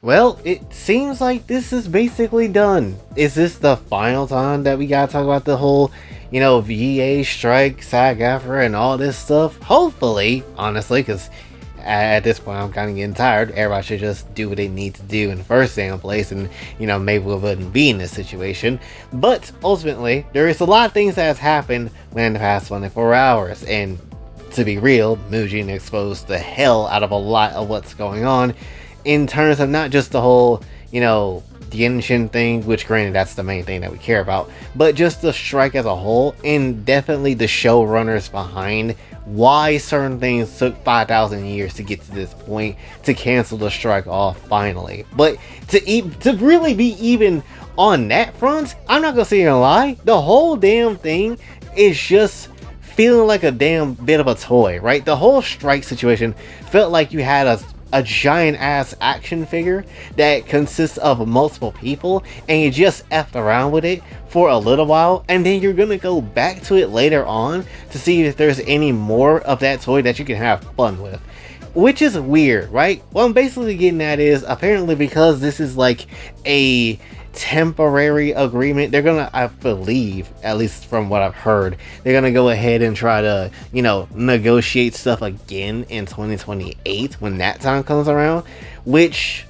Well, it seems like this is basically done. Is this the final time that we gotta talk about the whole, VA strike, SAG-AFTRA, and all this stuff? Hopefully, honestly, because at this point I'm kind of getting tired. Everybody should just do what they need to do in the first damn place, and maybe we wouldn't be in this situation. But ultimately, there is a lot of things that has happened within the past 24 hours, and to be real, Muji exposed the hell out of a lot of what's going on in terms of not just the whole, Genshin thing, which granted that's the main thing that we care about, but just the strike as a whole, and definitely the showrunners behind why certain things took 5,000 years to get to this point to cancel the strike off finally. But to really be even on that front, I'm not gonna sit here and lie, the whole damn thing is just feeling like a damn bit of a toy, right? The whole strike situation felt like you had a giant ass action figure that consists of multiple people, and you just effed around with it for a little while, and then you're gonna go back to it later on to see if there's any more of that toy that you can have fun with. Which is weird, right? What I'm basically getting at is, apparently because this is like a temporary agreement, they're gonna, I believe, at least from what I've heard, they're gonna go ahead and try to, negotiate stuff again in 2028 when that time comes around, which,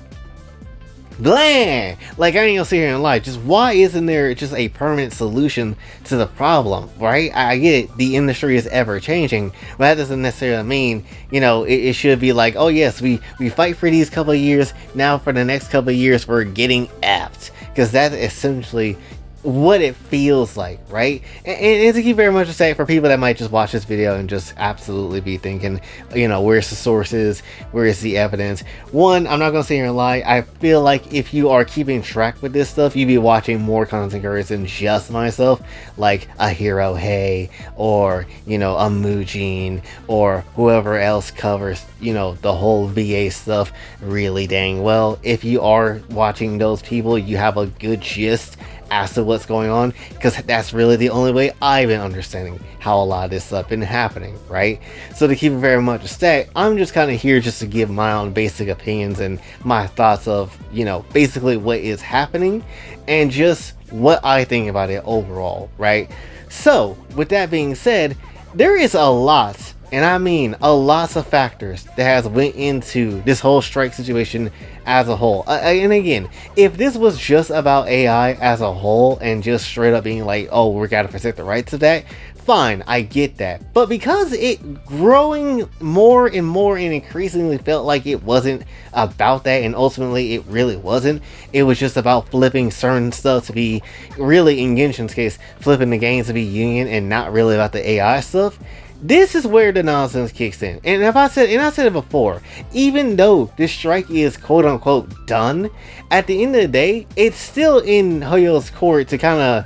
bland! Like, I ain't gonna sit here and lie, just why isn't there just a permanent solution to the problem, right? I get it, the industry is ever changing, but that doesn't necessarily mean, it should be like, oh yes, we fight for these couple of years, now for the next couple of years we're getting effed. Because that's essentially what it feels like, right? And thank you very much to say, for people that might just watch this video and just absolutely be thinking, where's the sources, where's the evidence? One, I'm not gonna sit here and lie, I feel like if you are keeping track with this stuff, you'd be watching more content creators than just myself, like a Hero Hey, or a Mujin, or whoever else covers the whole VA stuff really dang well. If you are watching those people, you have a good gist as to what's going on, because that's really the only way I've been understanding how a lot of this stuff been happening, right? So to keep it very much a stack, I'm just kind of here just to give my own basic opinions and my thoughts of, basically what is happening and just what I think about it overall, right? So with that being said, there is a lot, and I mean a lot of factors that has went into this whole strike situation as a whole. And again, if this was just about AI as a whole and just straight up being like, oh, we gotta protect the rights of that, fine, I get that. But because it growing more and more and increasingly felt like it wasn't about that, and ultimately it really wasn't, it was just about flipping certain stuff to be, really in Genshin's case, flipping the games to be union and not really about the AI stuff. This is where the nonsense kicks in. And I said it before, even though this strike is quote unquote done, at the end of the day, it's still in Hoyo's court to kind of,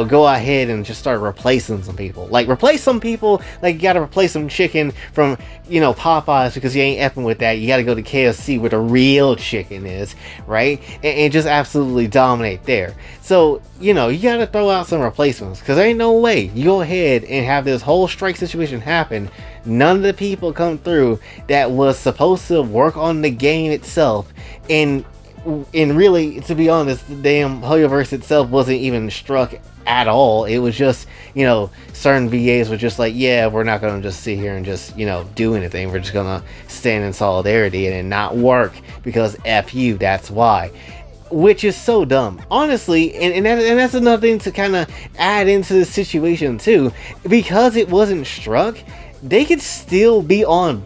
go ahead and just start replacing some people. Like, replace some people, like you gotta replace some chicken from, Popeyes, because you ain't effing with that. You gotta go to KFC where the real chicken is, right? And just absolutely dominate there. So, you gotta throw out some replacements, because there ain't no way you go ahead and have this whole strike situation happen. None of the people come through that was supposed to work on the game itself, and really, to be honest, the damn Hoyoverse itself wasn't even struck at all. It was just, certain VAs were just like, yeah, we're not gonna just sit here and just, do anything. We're just gonna stand in solidarity and it not work because F you, that's why. Which is so dumb, honestly, and that's another thing to kind of add into the situation too. Because it wasn't struck, they could still be on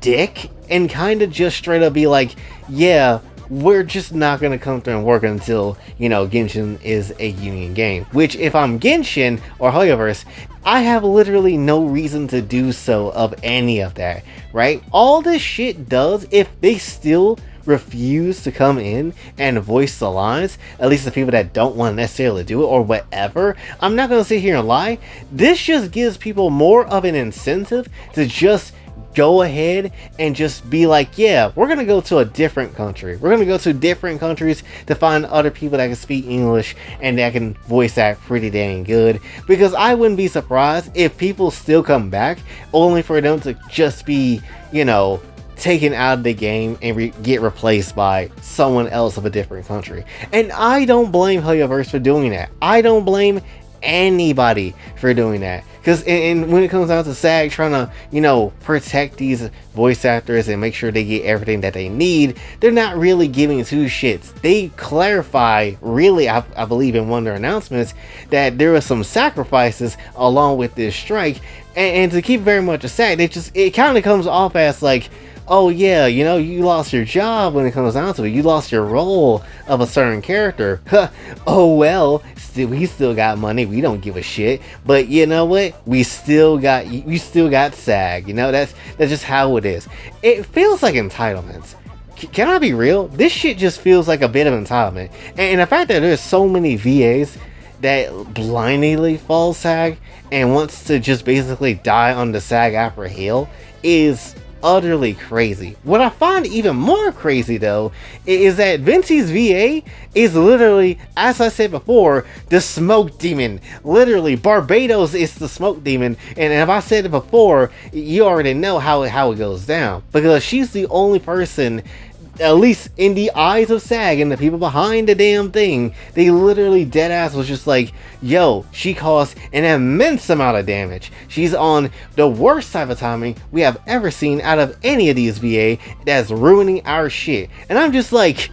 dick and kind of just straight up be like, yeah, we're just not going to come through and work until, Genshin is a union game. Which, if I'm Genshin or Hoyoverse, I have literally no reason to do so of any of that, right? All this shit does, if they still refuse to come in and voice the lines, at least the people that don't want to necessarily do it or whatever, I'm not going to sit here and lie. This just gives people more of an incentive to just go ahead and just be like, yeah, we're gonna go to a different country. We're gonna go to different countries to find other people that can speak English and that can voice that pretty dang good. Because I wouldn't be surprised if people still come back only for them to just be, taken out of the game and get replaced by someone else of a different country. And I don't blame Hoyoverse for doing that. I don't blame anybody for doing that, because and when it comes down to SAG trying to, you know, protect these voice actors and make sure they get everything that they need, they're not really giving two shits. They clarify, really, I believe in one of their announcements, that there were some sacrifices along with this strike, and to keep very much a SAG, it kind of comes off as like, oh yeah, you know, you lost your job. When it comes down to it, you lost your role of a certain character. Oh well, we still got money, we don't give a shit. But you know what, we still got SAG. You know, that's just how it is. It feels like entitlement. Can I be real? This shit just feels like a bit of entitlement, and the fact that there's so many VAs that blindly follow SAG and wants to just basically die on the SAG-AFTRA hill is utterly crazy. What I find even more crazy though is that Vinci's VA is literally, as I said before, the smoke demon. Literally, Barbados is the smoke demon, and if I said it before, you already know how it goes down, because she's the only person, at least in the eyes of SAG and the people behind the damn thing, they literally deadass was just like, yo, she caused an immense amount of damage. She's on the worst type of timing we have ever seen out of any of these VA that's ruining our shit. And I'm just like,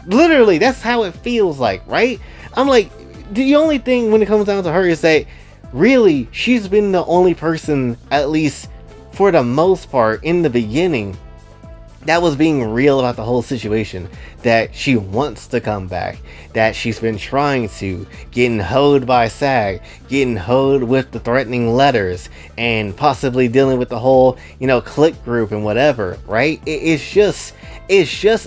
literally, that's how it feels like, right? I'm like, the only thing when it comes down to her is that really, she's been the only person, at least for the most part in the beginning, that was being real about the whole situation, that she wants to come back, that she's been trying to, getting hoed by SAG, getting hoed with the threatening letters, and possibly dealing with the whole, you know, click group and whatever, right? It's just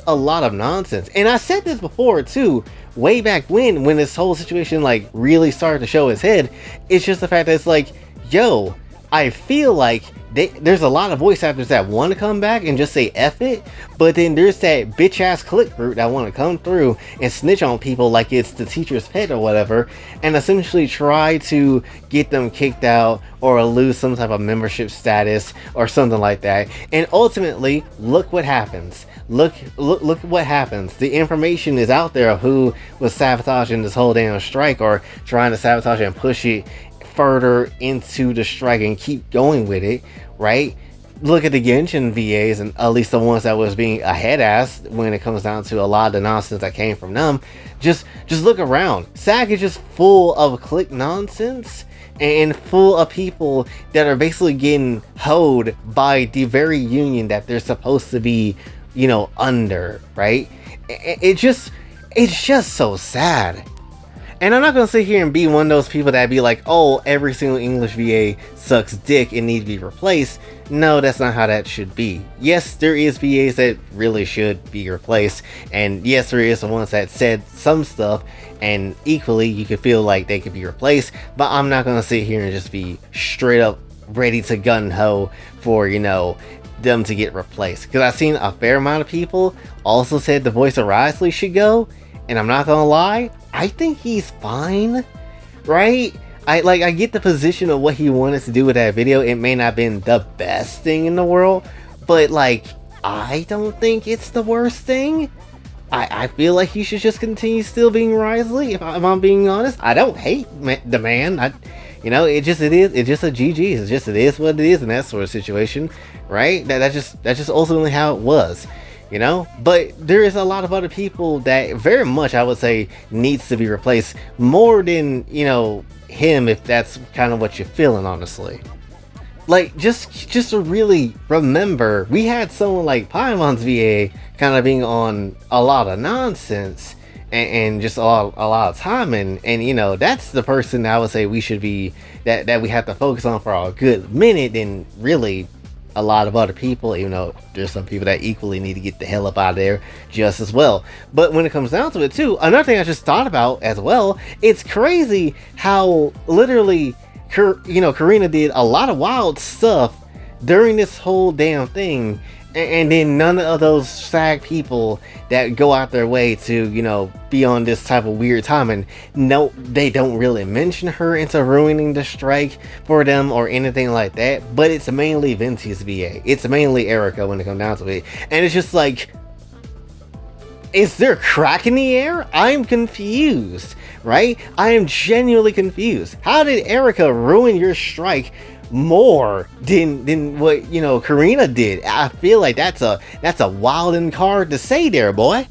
a lot of nonsense. And I said this before too, way back when this whole situation like really started to show its head. It's just the fact that it's like, yo, I feel like there's a lot of voice actors that want to come back and just say F it, but then there's that bitch ass click group that want to come through and snitch on people like it's the teacher's pet or whatever, and essentially try to get them kicked out or lose some type of membership status or something like that. And ultimately, look what happens. Look what happens. The information is out there of who was sabotaging this whole damn strike, or trying to sabotage and push it further into the strike and keep going with it, right? Look at the Genshin VAs, and at least the ones that was being a head ass when it comes down to a lot of the nonsense that came from them. Just look around. SAG is just full of click nonsense and full of people that are basically getting hoed by the very union that they're supposed to be, you know, under, right? It's just so sad. And I'm not going to sit here and be one of those people that be like, oh, every single English VA sucks dick and needs to be replaced. No, that's not how that should be. Yes, there is VAs that really should be replaced. And yes, there is the ones that said some stuff, and equally you could feel like they could be replaced. But I'm not going to sit here and just be straight up ready to gun-ho for, you know, them to get replaced. Because I've seen a fair amount of people also said the voice of Risley should go. And I'm not gonna lie, I think he's fine, right? I get the position of what he wanted to do with that video. It may not have been the best thing in the world, but like, I don't think it's the worst thing. I feel like he should just continue still being Risley, if I'm being honest. I don't hate the man. You know, it's just a GG. It is what it is in that sort of situation, right? That's just ultimately how it was. You know, but there is a lot of other people that very much, I would say, needs to be replaced more than, you know, him, if that's kind of what you're feeling, honestly. Like, just to really remember, we had someone like Paimon's VA kind of being on a lot of nonsense and just a lot of time, and you know, that's the person I would say we should be, that we have to focus on for a good minute, and really a lot of other people, even though there's some people that equally need to get the hell up out of there just as well. But when it comes down to it too, another thing I just thought about as well, it's crazy how literally, you know, Karina did a lot of wild stuff during this whole damn thing, And then none of those SAG people that go out their way to, be on this type of weird timing, no, they don't really mention her into ruining the strike for them or anything like that. But it's mainly Venti's VA. It's mainly Erica when it comes down to it. And it's just like, is there a crack in the air? I'm confused, right? I am genuinely confused. How did Erica ruin your strike more than what Karina did? I feel like that's a wild card to say there, boy.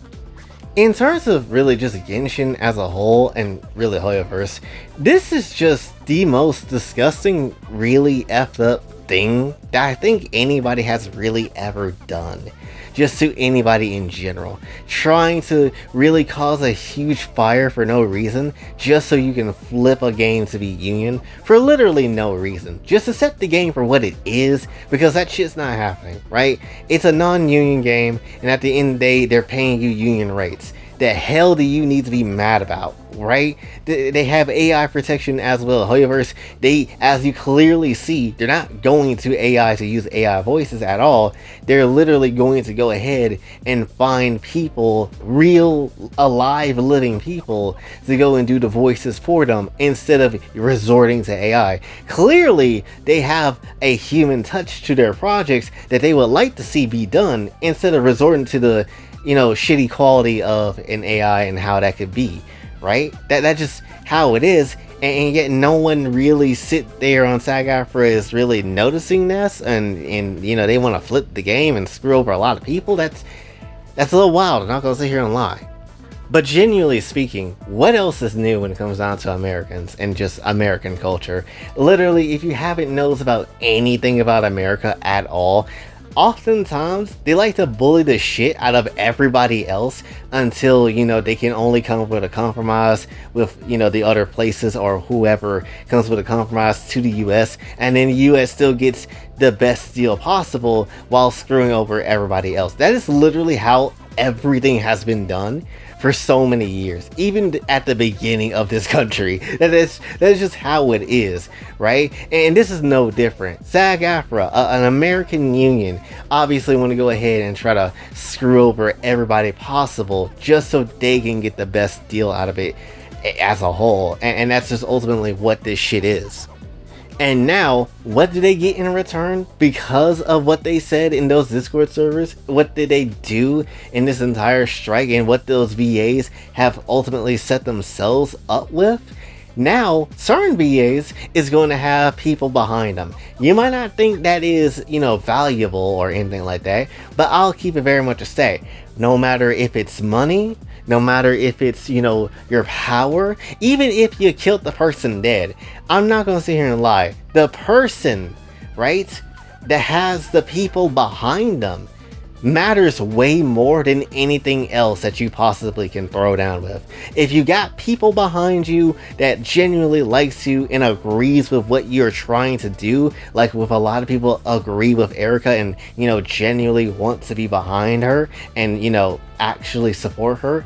In terms of really just Genshin as a whole and really Hoyoverse, this is just the most disgusting, really effed up thing that I think anybody has really ever done. Just to anybody in general. Trying to really cause a huge fire for no reason, just so you can flip a game to be union for literally no reason. Just accept the game for what it is, because that shit's not happening, right? It's a non-union game, and at the end of the day, they're paying you union rates. The hell do you need to be mad about, right? They have AI protection as well. Hoyoverse, as you clearly see, they're not going to AI to use AI voices at all. They're literally going to go ahead and find people, real, alive, living people, to go and do the voices for them instead of resorting to AI. Clearly, they have a human touch to their projects that they would like to see be done instead of resorting to the shitty quality of an AI and how that could be, right? That's just how it is, and yet no one really sit there on SAG-AFTRA is really noticing this, and they want to flip the game and screw over a lot of people. That's a little wild. I'm not gonna sit here and lie. But genuinely speaking, what else is new when it comes down to Americans and just American culture? Literally, if you haven't knows about anything about America at all, oftentimes they like to bully the shit out of everybody else until they can only come up with a compromise with the other places, or whoever comes with a compromise to the US, and then the US still gets the best deal possible while screwing over everybody else. That is literally how everything has been done for so many years, even at the beginning of this country. That is just how it is, right? And this is no different. SAG-AFTRA, an American union, obviously want to go ahead and try to screw over everybody possible just so they can get the best deal out of it as a whole. And that's just ultimately what this shit is. And now, what did they get in return because of what they said in those Discord servers? What did they do in this entire strike, and what those VAs have ultimately set themselves up with? Now, certain VAs is going to have people behind them. You might not think that is, valuable or anything like that, but I'll keep it very much a stay. No matter if it's money, no matter if it's, your power, even if you killed the person dead, I'm not going to sit here and lie. The person, right, that has the people behind them matters way more than anything else that you possibly can throw down with. If you got people behind you that genuinely likes you and agrees with what you're trying to do, like with a lot of people agree with Erica and genuinely want to be behind her and actually support her,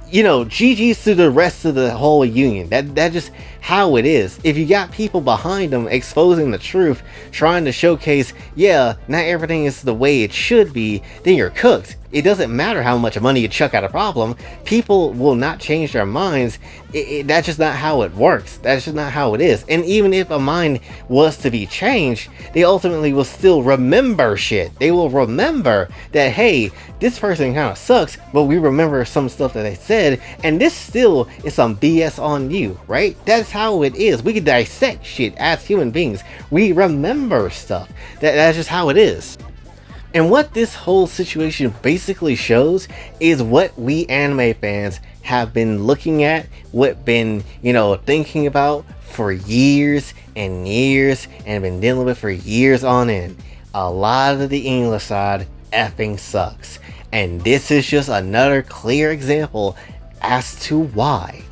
GG's to the rest of the whole union. That's just how it is. If you got people behind them exposing the truth, trying to showcase, yeah, not everything is the way it should be, then you're cooked. It doesn't matter how much money you chuck at a problem. People will not change their minds. That's just not how it works. That's just not how it is. And even if a mind was to be changed, they ultimately will still remember shit. They will remember that, hey, this person kind of sucks, but we remember some stuff that they said, and this still is some BS on you, right? That's how it is. We can dissect shit as human beings. We remember stuff. That's just how it is. And what this whole situation basically shows is what we anime fans have been looking at, what been, thinking about for years and years, and been dealing with for years on end. A lot of the English side effing sucks. And this is just another clear example as to why.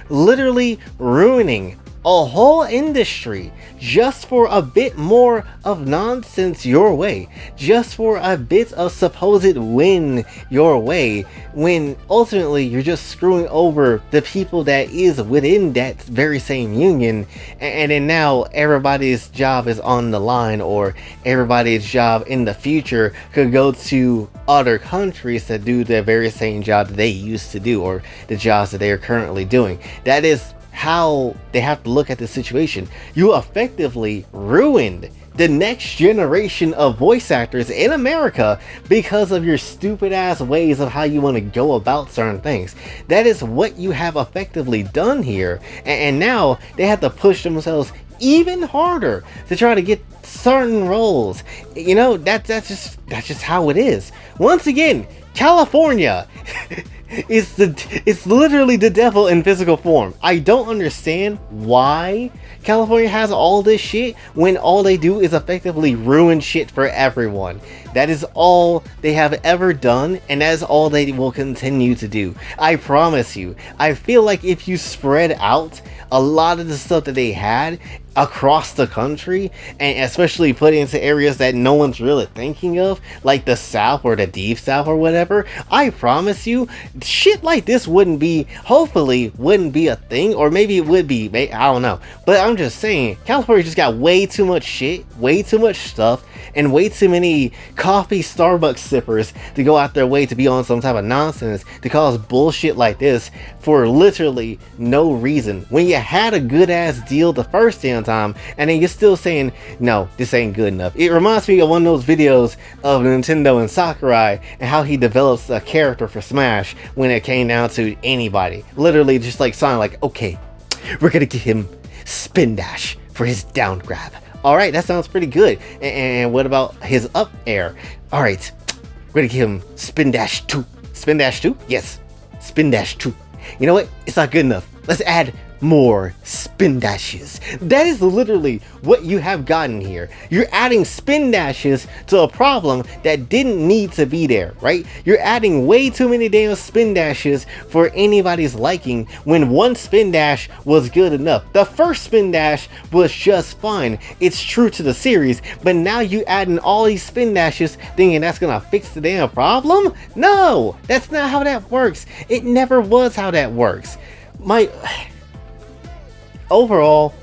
Literally ruining a whole industry just for a bit more of nonsense your way, just for a bit of supposed win your way, when ultimately you're just screwing over the people that is within that very same union, and then now everybody's job is on the line, or everybody's job in the future could go to other countries to do the very same job that they used to do, or the jobs that they are currently doing. That is how they have to look at the situation. You effectively ruined the next generation of voice actors in America because of your stupid ass ways of how you want to go about certain things. That is what you have effectively done here, and now they have to push themselves even harder to try to get certain roles. You know, that's just how it is. Once again, California it's literally the devil in physical form. I don't understand why California has all this shit when all they do is effectively ruin shit for everyone. That is all they have ever done, and that is all they will continue to do. I promise you. I feel like if you spread out a lot of the stuff that they had across the country, and especially put into areas that no one's really thinking of, like the South or the Deep South or whatever, I promise you, shit like this hopefully wouldn't be a thing, or maybe it would be, I don't know. But I'm just saying, California just got way too much shit, way too much stuff, and way too many coffee Starbucks sippers to go out their way to be on some type of nonsense to cause bullshit like this for literally no reason, when you had a good ass deal the first damn time, and then you're still saying, no, this ain't good enough. It reminds me of one of those videos of Nintendo and Sakurai and how he develops a character for Smash when it came down to anybody. Literally just like Sonic, like, okay, we're gonna give him spin dash for his down grab. Alright, that sounds pretty good. And what about his up air? Alright, we're gonna give him spin dash 2. Spin dash 2? Yes, spin dash 2. You know what? It's not good enough. Let's add more spin dashes. That is literally what you have gotten here. You're adding spin dashes to a problem that didn't need to be there, right? You're adding way too many damn spin dashes for anybody's liking, when one spin dash was good enough. The first spin dash was just fine. It's true to the series, but now you adding all these spin dashes thinking that's gonna fix the damn problem? No, that's not how that works. It never was how that works. Overall,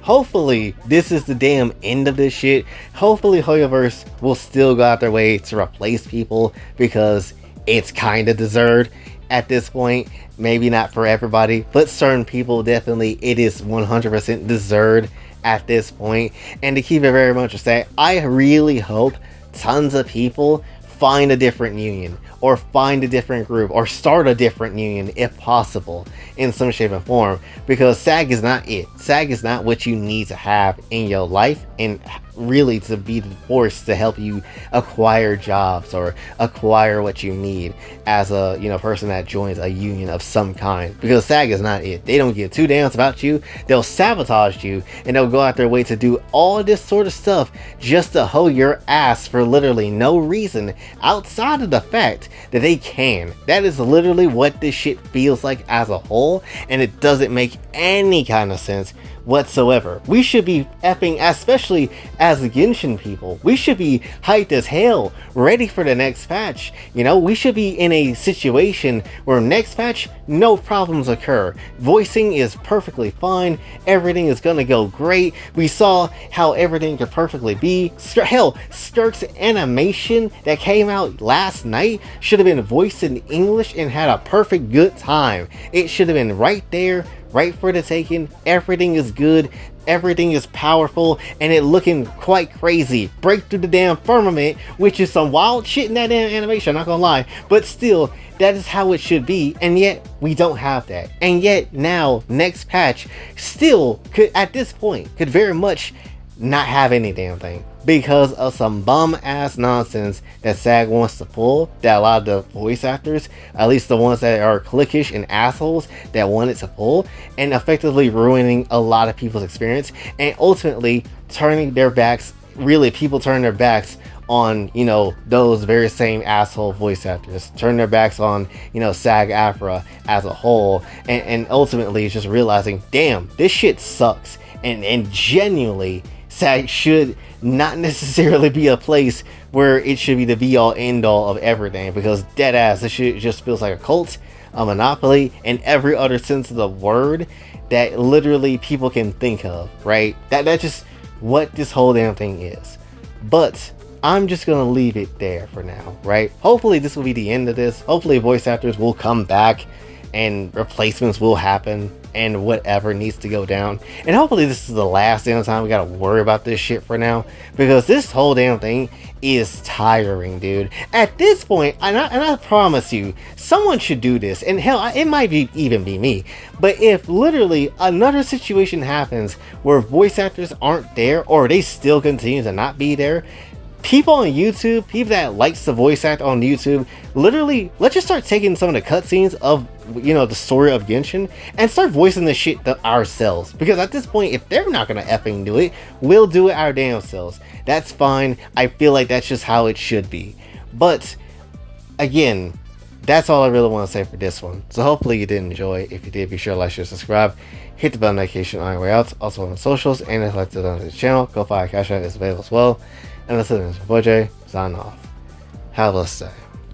hopefully this is the damn end of this shit. Hopefully Hoyoverse will still go out their way to replace people, because it's kind of deserved at this point. Maybe not for everybody, but certain people definitely, it is 100% deserved at this point. And to keep it very much a stack, I really hope tons of people find a different union, or find a different group, or start a different union if possible, in some shape or form, because SAG is not it. SAG is not what you need to have in your life, and really to be the force to help you acquire jobs or acquire what you need as a person that joins a union of some kind, because SAG is not it. They don't give two damns about you. They'll sabotage you, and they'll go out their way to do all this sort of stuff just to hoe your ass for literally no reason outside of the fact that they can. That is literally what this shit feels like as a whole, and it doesn't make any kind of sense whatsoever. We should be effing, especially as the Genshin people, we should be hyped as hell, ready for the next patch. We should be in a situation where next patch, no problems occur. Voicing is perfectly fine. Everything is gonna go great. We saw how everything could perfectly be. Hell, Skirk's animation that came out last night should have been voiced in English and had a perfect good time. It should have been right there, right for the taking. Everything is good, everything is powerful, and it looking quite crazy. Break through the damn firmament, which is some wild shit in that damn animation, I'm not gonna lie, but still, that is how it should be, and yet we don't have that. And yet now, next patch still could, at this point, could very much not have any damn thing, because of some bum ass nonsense that SAG wants to pull, that a lot of the voice actors, at least the ones that are cliquish and assholes, that wanted to pull, and effectively ruining a lot of people's experience, and ultimately turning their backs, really people turning their backs on, you know, those very same asshole voice actors, turn their backs on, you know, SAG-AFTRA as a whole, and ultimately just realizing, damn, this shit sucks, and genuinely, SAG should not necessarily be a place where it should be the be-all end-all of everything, because deadass, this shit just feels like a cult, a monopoly, in every other sense of the word that literally people can think of, right? That's just what this whole damn thing is. But I'm just gonna leave it there for now, right? Hopefully this will be the end of this. Hopefully voice actors will come back and replacements will happen and whatever needs to go down. And hopefully this is the last damn time we gotta worry about this shit for now, because this whole damn thing is tiring, dude. At this point, and I promise you, someone should do this. And hell, it might even be me. But if literally another situation happens where voice actors aren't there, or they still continue to not be there, people on YouTube, people that likes the voice act on YouTube, literally, let's just start taking some of the cutscenes of, you know, the story of Genshin and start voicing this shit ourselves. Because at this point, if they're not gonna effing do it, we'll do it our damn selves. That's fine. I feel like that's just how it should be. But again, that's all I really want to say for this one. So hopefully you did enjoy. If you did, be sure to like, share, subscribe, hit the bell notification on your way out. Also on the socials, and if you'd like to donate to the channel, Kofi Cash App is available as well. And this is Sabotage, sign off. Have a blessed day.